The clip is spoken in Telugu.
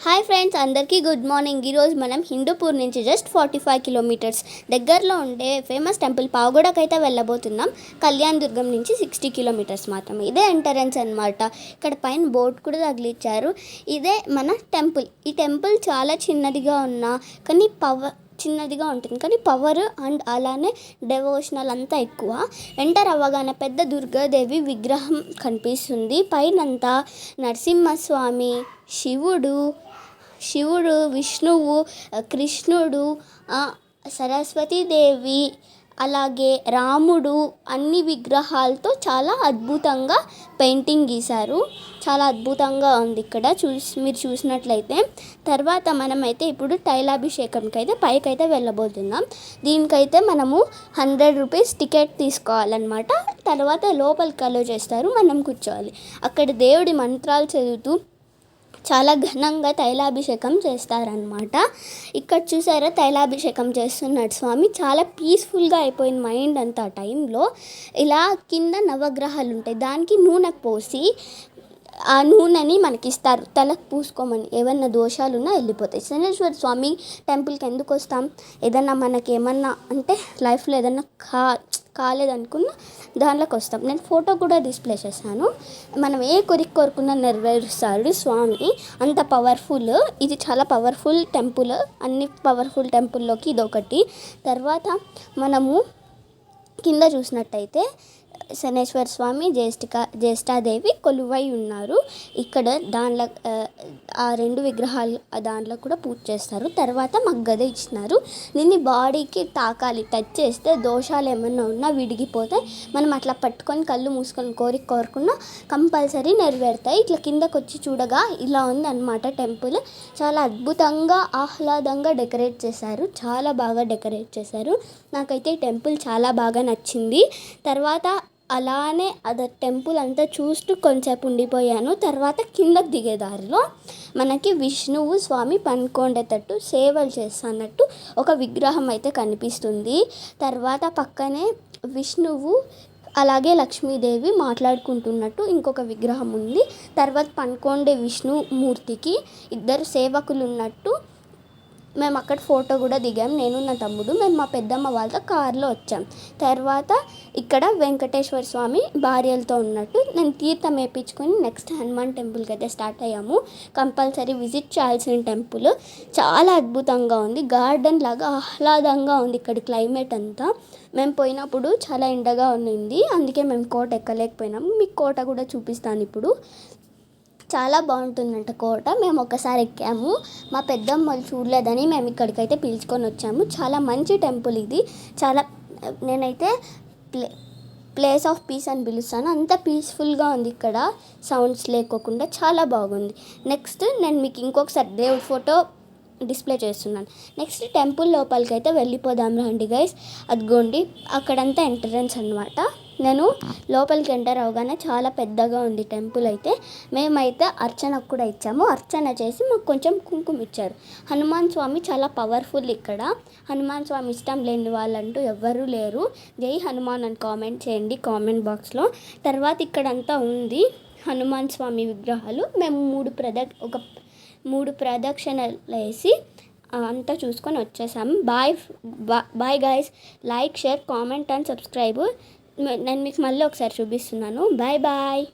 హాయ్ ఫ్రెండ్స్, అందరికీ గుడ్ మార్నింగ్. ఈరోజు మనం హిందూపూర్ నుంచి జస్ట్ 45 కిలోమీటర్స్ దగ్గరలో ఉండే ఫేమస్ టెంపుల్ పావుగడకు అయితే వెళ్ళబోతున్నాం. కళ్యాణ్ దుర్గం నుంచి 60 కిలోమీటర్స్ మాత్రమే. ఇదే ఎంట్రన్స్ అనమాట. ఇక్కడ పైన బోర్డు కూడా తగిలిచ్చారు. ఇదే మన టెంపుల్. ఈ టెంపుల్ చాలా చిన్నదిగా ఉన్నా కానీ చిన్నదిగా ఉంటుంది, కానీ పవర్ అండ్ అలానే డెవోషనల్ అంతా ఎక్కువ. ఎంటర్ అవ్వగానే పెద్ద దుర్గాదేవి విగ్రహం కనిపిస్తుంది. పైనంతా నరసింహస్వామి, శివుడు, విష్ణువు, కృష్ణుడు, సరస్వతీదేవి, అలాగే రాముడు అన్ని విగ్రహాలతో చాలా అద్భుతంగా పెయింటింగ్ గీశారు. చాలా అద్భుతంగా ఉంది ఇక్కడ మీరు చూసినట్లయితే. తర్వాత మనమైతే ఇప్పుడు తైలాభిషేకంకి అయితే పైకైతే వెళ్ళబోతున్నాం. దీనికైతే మనము 100 రూపీస్ టికెట్ తీసుకోవాలన్నమాట. తర్వాత లోపలికి అలో చేస్తారు, మనం కూర్చోవాలి. అక్కడ దేవుడి మంత్రాలు చదువుతూ చాలా ఘనంగా తైలాభిషేకం చేస్తారనమాట. ఇక్కడ చూసారా, తైలాభిషేకం చేస్తున్నాడు స్వామి. చాలా పీస్ఫుల్గా అయిపోయింది మైండ్ అంతా ఆ టైంలో. ఇలా కింద నవగ్రహాలు ఉంటాయి, దానికి నూనె పోసి ఆ నూనెని మనకి ఇస్తారు తలకు పూసుకోమని. ఏమన్నా దోషాలున్నా వెళ్ళిపోతాయి. శనేశ్వర స్వామి టెంపుల్కి ఎందుకు వస్తాం? ఏదన్నా మనకి ఏమన్నా అంటే లైఫ్లో ఏదన్నా కాలేదనుకున్న దాంట్లోకి వస్తాం. నేను ఫోటో కూడా డిస్ప్లే చేశాను. మనం ఏ కోరుకున్నా నెరవేరుస్తాడు స్వామి, అంత పవర్ఫుల్. ఇది చాలా పవర్ఫుల్ టెంపుల్. అన్ని పవర్ఫుల్ టెంపుల్లోకి ఇదొకటి. తర్వాత మనము కింద చూసినట్టయితే శనేశ్వర స్వామి, జ్యేష్ఠాదేవి కొలువై ఉన్నారు. ఇక్కడ దాంట్లో ఆ 2 విగ్రహాలు దాంట్లో కూడా పూజ చేస్తారు. తర్వాత మాకు గద ఇచ్చినారు. దీన్ని బాడీకి తాకాలి, టచ్ చేస్తే దోషాలు ఏమన్నా ఉన్నా విడిగిపోతాయి. మనం అట్లా పట్టుకొని కళ్ళు మూసుకొని కోరుకున్నా కంపల్సరీ నెరవేరుతాయి. ఇట్లా కిందకు వచ్చి చూడగా ఇలా ఉంది అన్నమాట టెంపుల్. చాలా అద్భుతంగా ఆహ్లాదంగా డెకరేట్ చేశారు. చాలా బాగా డెకరేట్ చేశారు. నాకైతే ఈ టెంపుల్ చాలా బాగా నచ్చింది. తర్వాత అలానే టెంపుల్ అంతా చూస్తూ కొంచెంసేపు ఉండిపోయాను. తర్వాత కిందకు దిగే దారిలో మనకి విష్ణువు స్వామి పనుకోండేటట్టు సేవలు చేస్తున్నట్టు ఒక విగ్రహం అయితే కనిపిస్తుంది. తర్వాత పక్కనే విష్ణువు అలాగే లక్ష్మీదేవి మాట్లాడుకుంటున్నట్టు ఇంకొక విగ్రహం ఉంది. తర్వాత పనుకోండే విష్ణుమూర్తికి 2 సేవకులు ఉన్నట్టు మేము అక్కడ ఫోటో కూడా దిగాం. నేను నా తమ్ముడు, మేము మా పెద్దమ్మ వాళ్ళతో కారులో వచ్చాం. తర్వాత ఇక్కడ వెంకటేశ్వర స్వామి భార్యలతో ఉన్నట్టు నేను తీర్థం వేయించుకొని నెక్స్ట్ హనుమాన్ టెంపుల్కి అయితే స్టార్ట్ అయ్యాము. కంపల్సరీ విజిట్ చేయాల్సిన టెంపుల్. చాలా అద్భుతంగా ఉంది. గార్డెన్ లాగా ఆహ్లాదంగా ఉంది ఇక్కడ క్లైమేట్ అంతా. మేము పోయినప్పుడు చాలా ఎండగా ఉంది, అందుకే మేము కోట ఎక్కలేకపోయినాము. మీకు కోట కూడా చూపిస్తాను ఇప్పుడు. చాలా బాగుంటుందంట కోట. మేము ఒకసారి ఎక్కాము. మా పెద్దమ్మలు చూడలేదని మేము ఇక్కడికైతే పిలుచుకొని వచ్చాము. చాలా మంచి టెంపుల్ ఇది. చాలా నేనైతే ప్లేస్ ఆఫ్ పీస్ అని పిలుస్తాను. అంత పీస్ఫుల్గా ఉంది ఇక్కడ, సౌండ్స్ లేకోకుండా చాలా బాగుంది. నెక్స్ట్ నేను మీకు ఇంకొకసారి దేవుడి ఫోటో డిస్ప్లే చేస్తున్నాను. నెక్స్ట్ టెంపుల్ లోపలికి అయితే వెళ్ళిపోదాం రండి గైస్. అదిగోండి అక్కడంతా ఎంట్రన్స్ అనమాట. నేను లోపలికి ఎంటర్ అవగానే చాలా పెద్దగా ఉంది టెంపుల్ అయితే. మేమైతే అర్చనకు కూడా ఇచ్చాము. అర్చన చేసి మాకు కొంచెం కుంకుమ ఇచ్చారు. హనుమాన్ స్వామి చాలా పవర్ఫుల్ ఇక్కడ. హనుమాన్ స్వామి ఇష్టం లేని వాళ్ళంటూ ఎవ్వరూ లేరు. జై హనుమాన్ అని కామెంట్ చేయండి కామెంట్ బాక్స్లో. తర్వాత ఇక్కడంతా ఉంది హనుమాన్ స్వామి విగ్రహాలు. మేము 3 ప్రదక్షిణలు వేసి అంతా చూసుకొని వచ్చేసాము. Bye guys. Like, share, comment and subscribe. నేను మీకు మళ్ళీ ఒకసారి చూపిస్తున్నాను. బాయ్.